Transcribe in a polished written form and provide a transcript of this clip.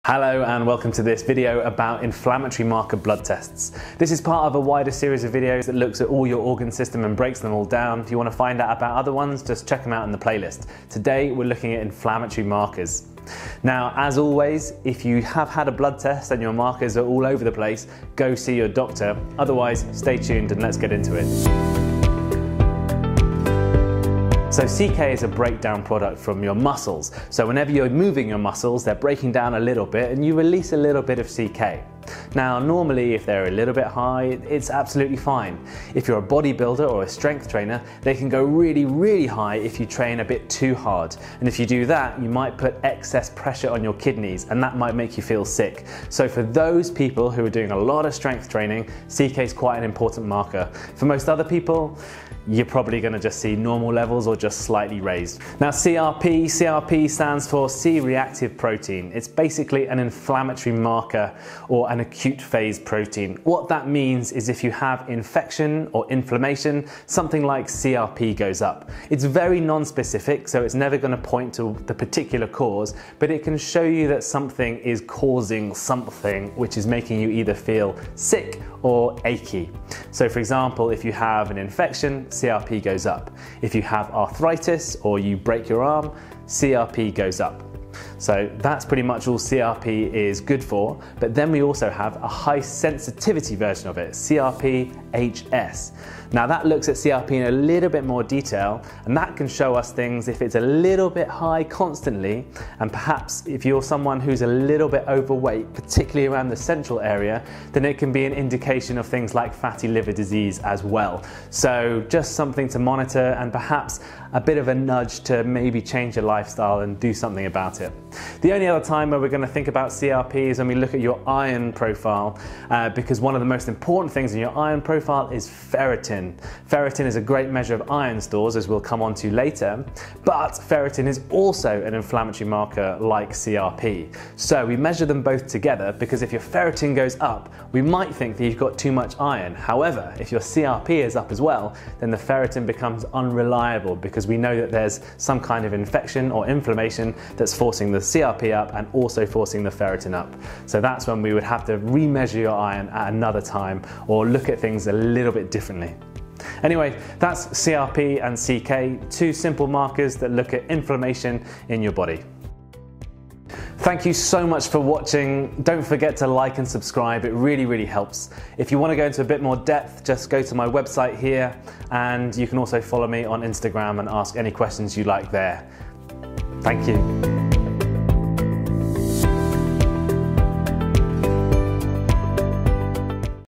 Hello and welcome to this video about inflammatory marker blood tests. This is part of a wider series of videos that looks at all your organ system and breaks them all down. If you want to find out about other ones, just check them out in the playlist. Today we're looking at inflammatory markers. Now, as always, if you have had a blood test and your markers are all over the place, go see your doctor. Otherwise, stay tuned and let's get into it. So CK is a breakdown product from your muscles. So whenever you're moving your muscles, they're breaking down a little bit and you release a little bit of CK. Now, normally if they're a little bit high, it's absolutely fine. If you're a bodybuilder or a strength trainer, they can go really, really high if you train a bit too hard. And if you do that, you might put excess pressure on your kidneys and that might make you feel sick. So for those people who are doing a lot of strength training, CK is quite an important marker. For most other people, you're probably going to just see normal levels or just slightly raised. Now CRP stands for C-reactive protein. It's basically an inflammatory marker or an acute phase protein. What that means is if you have infection or inflammation, something like CRP goes up. It's very non-specific, so it's never going to point to the particular cause, but it can show you that something is causing something which is making you either feel sick or achy. So for example, if you have an infection, CRP goes up. If you have arthritis or you break your arm, CRP goes up. So that's pretty much all CRP is good for, but then we also have a high sensitivity version of it, CRP-HS. Now that looks at CRP in a little bit more detail, and that can show us things if it's a little bit high constantly, and perhaps if you're someone who's a little bit overweight, particularly around the central area, then it can be an indication of things like fatty liver disease as well. So just something to monitor and perhaps a bit of a nudge to maybe change your lifestyle and do something about it. The only other time where we're going to think about CRP is when we look at your iron profile, because one of the most important things in your iron profile is ferritin. Ferritin is a great measure of iron stores, as we'll come on to later, but ferritin is also an inflammatory marker like CRP. So we measure them both together because if your ferritin goes up, we might think that you've got too much iron. However, if your CRP is up as well, then the ferritin becomes unreliable because we know that there's some kind of infection or inflammation that's forcing the CRP up and also forcing the ferritin up. So that's when we would have to remeasure your iron at another time or look at things a little bit differently. Anyway, that's CRP and CK, two simple markers that look at inflammation in your body. Thank you so much for watching. Don't forget to like and subscribe, it really, really helps. If you want to go into a bit more depth, just go to my website here, and you can also follow me on Instagram and ask any questions you like there. Thank you.